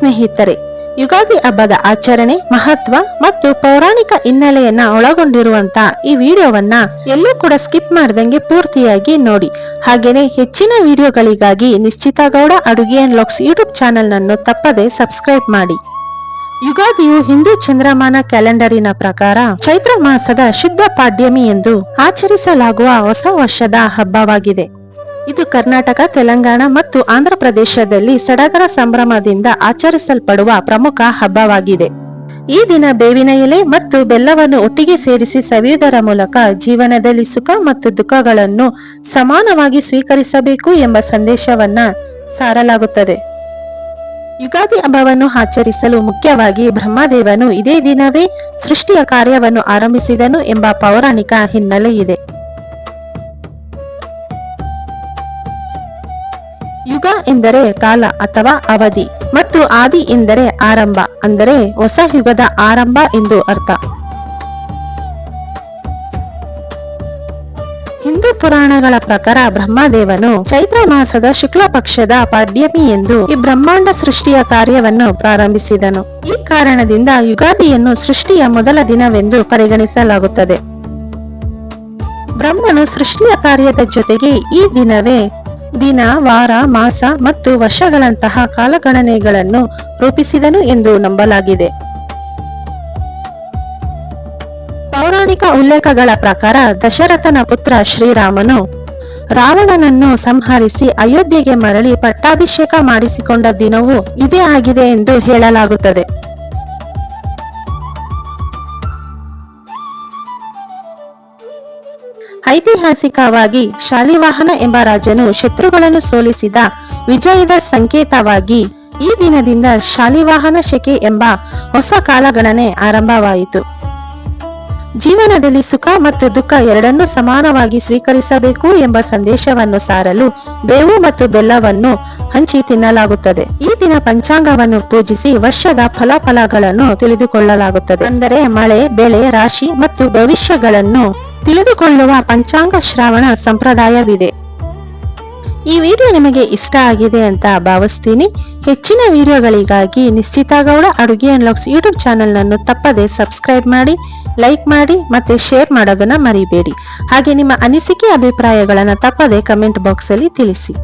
ಸ್ನೇಹಿತರೆ, ಯುಗಾದಿ ಹಬ್ಬದ ಆಚರಣೆ, ಮಹತ್ವ ಮತ್ತು ಪೌರಾಣಿಕ ಹಿನ್ನೆಲೆಯನ್ನ ಒಳಗೊಂಡಿರುವಂತಹ ಈ ವಿಡಿಯೋವನ್ನ ಎಲ್ಲೂ ಕೂಡ ಸ್ಕಿಪ್ ಮಾಡ್ದಂಗೆ ಪೂರ್ತಿಯಾಗಿ ನೋಡಿ. ಹಾಗೇನೆ ಹೆಚ್ಚಿನ ವಿಡಿಯೋಗಳಿಗಾಗಿ ನಿಶ್ಚಿತ ಗೌಡ ಅಡುಗೆ ಅಂಡ್ ವ್ಲಾಗ್ಸ್ ಯೂಟ್ಯೂಬ್ ಚಾನೆಲ್ ನನ್ನು ತಪ್ಪದೆ ಸಬ್ಸ್ಕ್ರೈಬ್ ಮಾಡಿ. ಯುಗಾದಿಯು ಹಿಂದೂ ಚಂದ್ರಮಾನ ಕ್ಯಾಲೆಂಡರಿನ ಪ್ರಕಾರ ಚೈತ್ರ ಮಾಸದ ಶುದ್ಧ ಪಾಡ್ಯಮಿ ಎಂದು ಆಚರಿಸಲಾಗುವ ಹೊಸ ವರ್ಷದ ಹಬ್ಬವಾಗಿದೆ. ಇದು ಕರ್ನಾಟಕ, ತೆಲಂಗಾಣ ಮತ್ತು ಆಂಧ್ರ ಪ್ರದೇಶದಲ್ಲಿ ಸಡಗರ ಸಂಭ್ರಮದಿಂದ ಆಚರಿಸಲ್ಪಡುವ ಪ್ರಮುಖ ಹಬ್ಬವಾಗಿದೆ. ಈ ದಿನ ಬೇವಿನ ಎಲೆ ಮತ್ತು ಬೆಲ್ಲವನ್ನು ಒಟ್ಟಿಗೆ ಸೇರಿಸಿ ಸವಿಯುವುದರ ಮೂಲಕ ಜೀವನದಲ್ಲಿ ಸುಖ ಮತ್ತು ದುಃಖಗಳನ್ನು ಸಮಾನವಾಗಿ ಸ್ವೀಕರಿಸಬೇಕು ಎಂಬ ಸಂದೇಶವನ್ನ ಸಾರಲಾಗುತ್ತದೆ. ಯುಗಾದಿ ಹಬ್ಬವನ್ನು ಆಚರಿಸಲು ಮುಖ್ಯವಾಗಿ ಬ್ರಹ್ಮದೇವನು ಇದೇ ದಿನವೇ ಸೃಷ್ಟಿಯ ಕಾರ್ಯವನ್ನು ಆರಂಭಿಸಿದನು ಎಂಬ ಪೌರಾಣಿಕ ಹಿನ್ನೆಲೆ ಇದೆ. ಯುಗ ಎಂದರೆ ಕಾಲ ಅಥವಾ ಅವಧಿ ಮತ್ತು ಆದಿ ಎಂದರೆ ಆರಂಭ, ಅಂದರೆ ಹೊಸ ಯುಗದ ಆರಂಭ ಎಂದು ಅರ್ಥ. ಹಿಂದೂ ಪುರಾಣಗಳ ಪ್ರಕಾರ ಬ್ರಹ್ಮದೇವನು ಚೈತ್ರ ಮಾಸದ ಶುಕ್ಲ ಪಕ್ಷದ ಪಾಡ್ಯಮಿ ಎಂದು ಈ ಬ್ರಹ್ಮಾಂಡ ಸೃಷ್ಟಿಯ ಕಾರ್ಯವನ್ನು ಪ್ರಾರಂಭಿಸಿದನು. ಈ ಕಾರಣದಿಂದ ಯುಗಾದಿಯನ್ನು ಸೃಷ್ಟಿಯ ಮೊದಲ ದಿನವೆಂದು ಪರಿಗಣಿಸಲಾಗುತ್ತದೆ. ಬ್ರಹ್ಮನು ಸೃಷ್ಟಿಯ ಕಾರ್ಯದ ಜೊತೆಗೆ ಈ ದಿನವೇ ದಿನ, ವಾರ, ಮಾಸ ಮತ್ತು ವರ್ಷಗಳಂತಹ ಕಾಲಗಣನೆಗಳನ್ನು ರೂಪಿಸಿದನು ಎಂದು ನಂಬಲಾಗಿದೆ. ಪೌರಾಣಿಕ ಉಲ್ಲೇಖಗಳ ಪ್ರಕಾರ ದಶರಥನ ಪುತ್ರ ಶ್ರೀರಾಮನು ರಾವಣನನ್ನು ಸಂಹರಿಸಿ ಅಯೋಧ್ಯೆಗೆ ಮರಳಿ ಪಟ್ಟಾಭಿಷೇಕ ಮಾಡಿಸಿಕೊಂಡ ದಿನವೂ ಇದೇ ಆಗಿದೆ ಎಂದು ಹೇಳಲಾಗುತ್ತದೆ. ಐತಿಹಾಸಿಕವಾಗಿ ಶಾಲಿವಾಹನ ಎಂಬ ರಾಜನು ಶತ್ರುಗಳನ್ನು ಸೋಲಿಸಿದ ವಿಜಯದ ಸಂಕೇತವಾಗಿ ಈ ದಿನದಿಂದ ಶಾಲಿವಾಹನ ಶಕೆ ಎಂಬ ಹೊಸ ಕಾಲಗಣನೆ ಆರಂಭವಾಯಿತು. ಜೀವನದಲ್ಲಿ ಸುಖ ಮತ್ತು ದುಃಖ ಎರಡನ್ನೂ ಸಮಾನವಾಗಿ ಸ್ವೀಕರಿಸಬೇಕು ಎಂಬ ಸಂದೇಶವನ್ನು ಸಾರಲು ಬೇವು ಮತ್ತು ಬೆಲ್ಲವನ್ನು ಹಂಚಿ ತಿನ್ನಲಾಗುತ್ತದೆ. ಈ ದಿನ ಪಂಚಾಂಗವನ್ನು ಪೂಜಿಸಿ ವರ್ಷದ ಫಲಾಫಲಗಳನ್ನು ತಿಳಿದುಕೊಳ್ಳಲಾಗುತ್ತದೆ. ಅಂದರೆ ಮಳೆ, ಬೆಳೆ, ರಾಶಿ ಮತ್ತು ಭವಿಷ್ಯಗಳನ್ನು ತಿಳಿದುಕೊಳ್ಳುವ ಪಂಚಾಂಗ ಶ್ರವಣ ಸಂಪ್ರದಾಯವಿದೆ. ಈ ವಿಡಿಯೋ ನಿಮಗೆ ಇಷ್ಟ ಆಗಿದೆ ಅಂತ ಭಾವಿಸ್ತೀನಿ. ಹೆಚ್ಚಿನ ವಿಡಿಯೋಗಳಿಗಾಗಿ ನಿಶ್ಚಿತ ಗೌಡ ಅಡುಗೆ ಅಂಡ್ ವ್ಲಾಗ್ಸ್ ಯೂಟ್ಯೂಬ್ ಚಾನೆಲ್ ನನ್ನು ತಪ್ಪದೆ ಸಬ್ಸ್ಕ್ರೈಬ್ ಮಾಡಿ, ಲೈಕ್ ಮಾಡಿ ಮತ್ತೆ ಶೇರ್ ಮಾಡೋದನ್ನ ಮರಿಬೇಡಿ. ಹಾಗೆ ನಿಮ್ಮ ಅನಿಸಿಕೆ, ಅಭಿಪ್ರಾಯಗಳನ್ನು ತಪ್ಪದೆ ಕಮೆಂಟ್ ಬಾಕ್ಸ್ ಅಲ್ಲಿ ತಿಳಿಸಿ.